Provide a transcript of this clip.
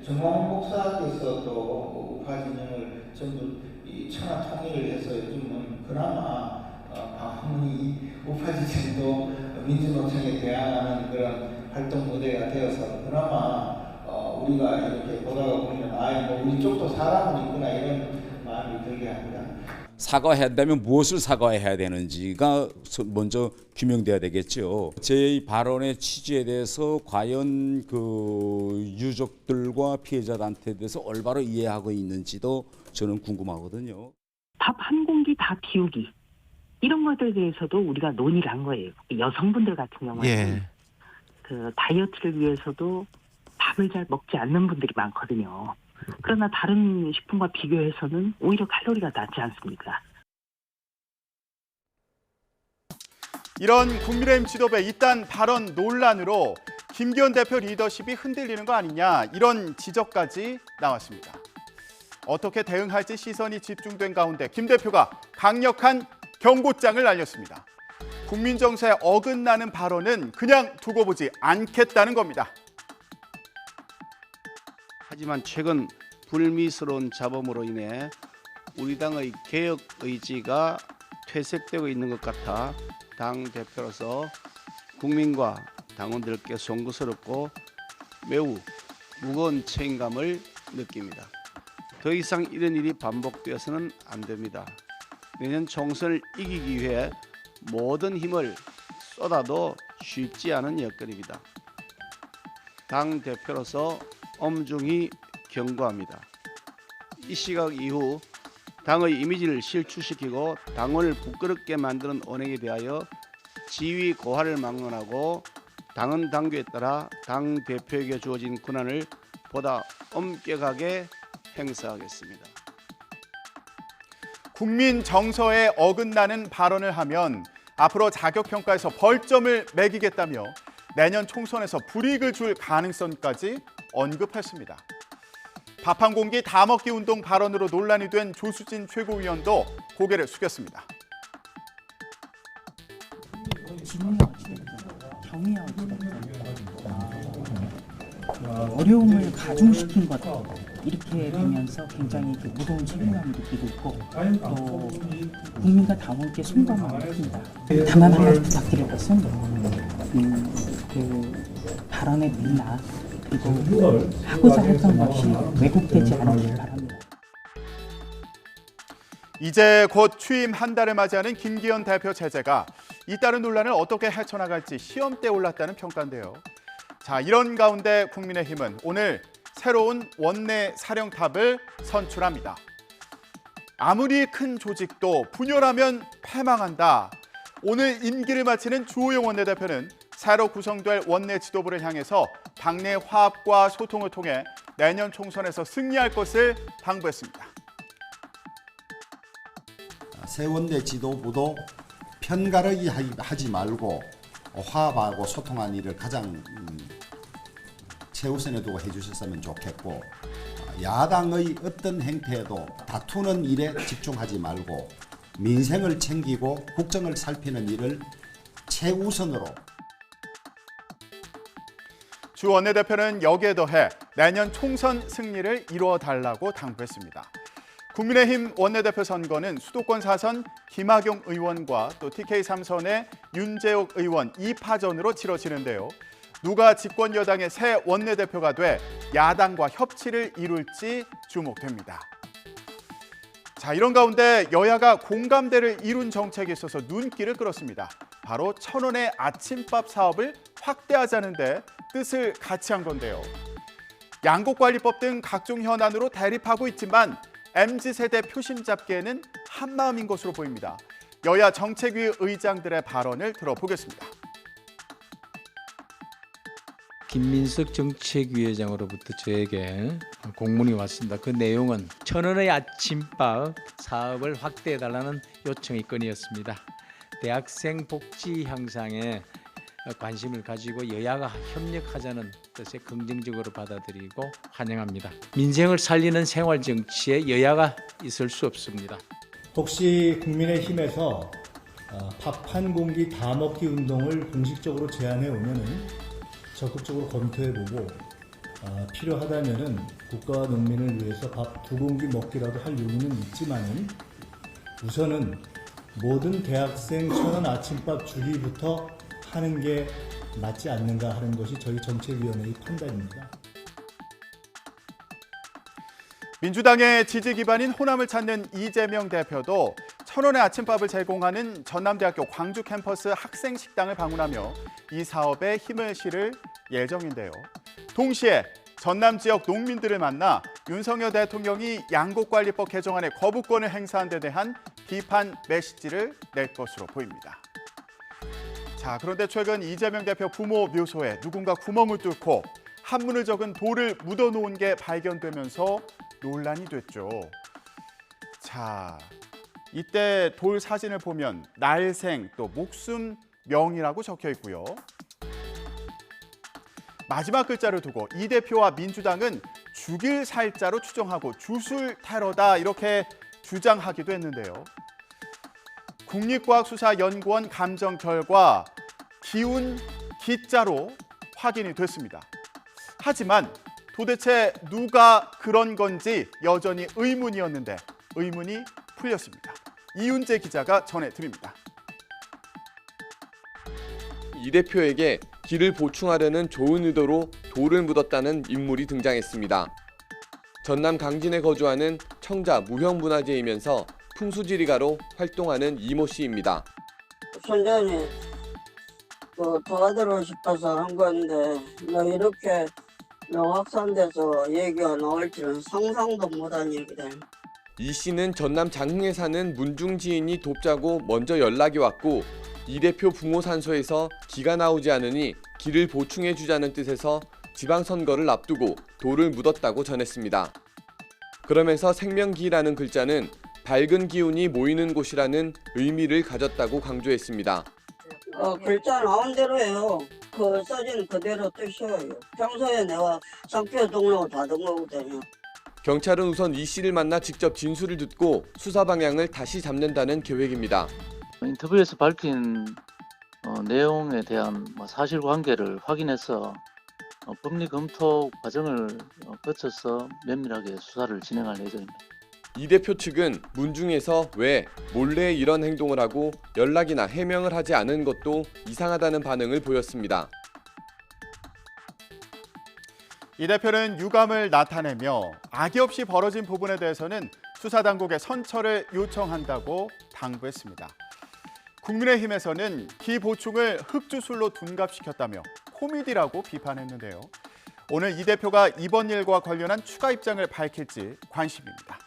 정광훈 목사께서 또 우파 진영을 전부 이 천하 통일을 해서 요즘은 그나마 광화문이 우파 진영도 민주노총에 대항하는 그런 활동 무대가 되어서 그나마 우리가 이렇게 보다가 보면 뭐 우리 쪽도 사람은 있구나 이런 마음이 들게 합니다. 사과해야 된다면 무엇을 사과해야 되는지가 먼저 규명돼야 되겠죠. 제 발언의 취지에 대해서 과연 그 유족들과 피해자한테 대해서 올바로 이해하고 있는지도 저는 궁금하거든요. 밥 한 공기 다 비우기 이런 것들에 대해서도 우리가 논의를 한 거예요. 여성분들 같은 경우에는 그 다이어트를 위해서도 밥을 잘 먹지 않는 분들이 많거든요. 그러나 다른 식품과 비교해서는 오히려 칼로리가 낮지 않습니까? 이런 국민의힘 지도부의 이딴 발언 논란으로 김기현 대표 리더십이 흔들리는 거 아니냐 이런 지적까지 나왔습니다. 어떻게 대응할지 시선이 집중된 가운데 김 대표가 강력한 경고장을 날렸습니다. 국민 정서에 어긋나는 발언은 그냥 두고 보지 않겠다는 겁니다. 하지만 최근 불미스러운 잡음으로 인해 우리 당의 개혁 의지가 퇴색되고 있는 것 같아 당 대표로서 국민과 당원들께 송구스럽고 매우 무거운 책임감을 느낍니다. 더 이상 이런 일이 반복되어서는 안 됩니다. 내년 총선을 이기기 위해 모든 힘을 쏟아도 쉽지 않은 여건입니다. 당 대표로서 엄중히 경고합니다. 이 시각 이후 당의 이미지를 실추시키고 당원을 부끄럽게 만드는 언행에 대하여 지위 고하를 막론하고 당헌 당규에 따라 당 대표에게 주어진 권한을 보다 엄격하게 행사하겠습니다. 국민 정서에 어긋나는 발언을 하면 앞으로 자격평가에서 벌점을 매기겠다며 내년 총선에서 불이익을 줄 가능성까지 언급했습니다. 밥 한 공기 다 먹기 운동 발언으로 논란이 된 조수진 최고위원도 고개를 숙였습니다. 어려움을 가중시킨 것 이렇게 되면서 굉장히 무거운 책임감을 느끼고 있고 또 국민과 당원께 송구함을 합니다. 다만 한 가지 부탁드릴 것은 그 발언의 맥락 그리고 하고자 했던 것이 왜곡되지 않기를 바랍니다. 이제 곧 취임 한 달을 맞이하는 김기현 대표 체제가 잇따른 논란을 어떻게 헤쳐나갈지 시험대에 올랐다는 평가인데요. 자, 이런 가운데 국민의힘은 오늘 새로운 원내 사령탑을 선출합니다. 아무리 큰 조직도 분열하면 패망한다. 오늘 임기를 마치는 주호영 원내대표는 새로 구성될 원내 지도부를 향해서 당내 화합과 소통을 통해 내년 총선에서 승리할 것을 당부했습니다. 새 원내 지도부도 편가르기 하지 말고 화합하고 소통하는 일을 가장 최우선에 두고 해주셨으면 좋겠고 야당의 어떤 행태에도 다투는 일에 집중하지 말고 민생을 챙기고 국정을 살피는 일을 최우선으로. 주 원내대표는 여기에 더해 내년 총선 승리를 이루어달라고 당부했습니다. 국민의힘 원내대표 선거는 수도권 4선 김학용 의원과 또 TK 3선의 윤재옥 의원 2파전으로 치러지는데요. 누가 집권 여당의 새 원내대표가 돼 야당과 협치를 이룰지 주목됩니다. 자, 이런 가운데 여야가 공감대를 이룬 정책에 있어서 눈길을 끌었습니다. 바로 1,000원의 아침밥 사업을 확대하자는데 뜻을 같이 한 건데요. 양곡관리법 등 각종 현안으로 대립하고 있지만 MZ세대 표심 잡기에는 한마음인 것으로 보입니다. 여야 정책위 의장들의 발언을 들어보겠습니다. 김민석 정책위원장으로부터 저에게 공문이 왔습니다. 그 내용은 1,000원의 아침밥 사업을 확대해달라는 요청이 건이었습니다. 대학생 복지 향상에 관심을 가지고 여야가 협력하자는 뜻에 긍정적으로 받아들이고 환영합니다. 민생을 살리는 생활 정치에 여야가 있을 수 없습니다. 혹시 국민의힘에서 밥 한 공기 다 먹기 운동을 공식적으로 제안해 오면은 적극적으로 검토해보고 필요하다면은 국가와 농민을 위해서 밥 2공기 먹기라도 할 용의는 있지만은 우선은 모든 대학생 1000원 아침밥 주기부터 하는 게 맞지 않는가 하는 것이 저희 정책위원회의 판단입니다. 민주당의 지지 기반인 호남을 찾는 이재명 대표도 1000원의 아침밥을 제공하는 전남대학교 광주 캠퍼스 학생 식당을 방문하며 이 사업에 힘을 실을 예정인데요. 동시에 전남 지역 농민들을 만나 윤석열 대통령이 양곡관리법 개정안의 거부권을 행사한 데 대한 비판 메시지를 낼 것으로 보입니다. 자, 그런데 최근 이재명 대표 부모 묘소에 누군가 구멍을 뚫고 한문을 적은 돌을 묻어놓은 게 발견되면서 논란이 됐죠. 자, 이때 돌 사진을 보면 날생 또 목숨 명이라고 적혀 있고요. 마지막 글자를 두고 이 대표와 민주당은 죽일 살자로 추정하고 주술 테러다 이렇게 주장하기도 했는데요. 국립과학수사연구원 감정 결과 기운 기자로 확인이 됐습니다. 하지만 도대체 누가 그런 건지 여전히 의문이었는데 의문이 풀렸습니다. 이윤재 기자가 전해드립니다. 이 대표에게 기를 보충하려는 좋은 의도로 돌을 묻었다는 인물이 등장했습니다. 전남 강진에 거주하는 청자 무형문화재이면서 풍수지리가로 활동하는 이모 씨입니다. 순전히 도와드리고 싶어서 한 건데 이렇게 명확산돼서 얘기가 나올 줄은 상상도 못한 얘기다. 이 씨는 전남 장흥에 사는 문중 지인이 돕자고 먼저 연락이 왔고 이 대표 부모산소에서 기가 나오지 않으니 기를 보충해 주자는 뜻에서 지방선거를 앞두고 돌을 묻었다고 전했습니다. 그러면서 생명기라는 글자는 밝은 기운이 모이는 곳이라는 의미를 가졌다고 강조했습니다. 글자 나온 대로예요. 그 써진 그대로 뜻이에요. 평소에 내가 상표 등록을 받은 거거든요. 경찰은 우선 이 씨를 만나 직접 진술을 듣고 수사 방향을 다시 잡는다는 계획입니다. 인터뷰에서 밝힌 내용에 대한 사실관계를 확인해서 법리 검토 과정을 거쳐서 면밀하게 수사를 진행할 예정입니다. 이 대표 측은 문중에서 왜 몰래 이런 행동을 하고 연락이나 해명을 하지 않은 것도 이상하다는 반응을 보였습니다. 이 대표는 유감을 나타내며 악의 없이 벌어진 부분에 대해서는 수사당국에 선처를 요청한다고 당부했습니다. 국민의힘에서는 기 보충을 흑주술로 둔갑시켰다며 코미디라고 비판했는데요. 오늘 이 대표가 이번 일과 관련한 추가 입장을 밝힐지 관심입니다.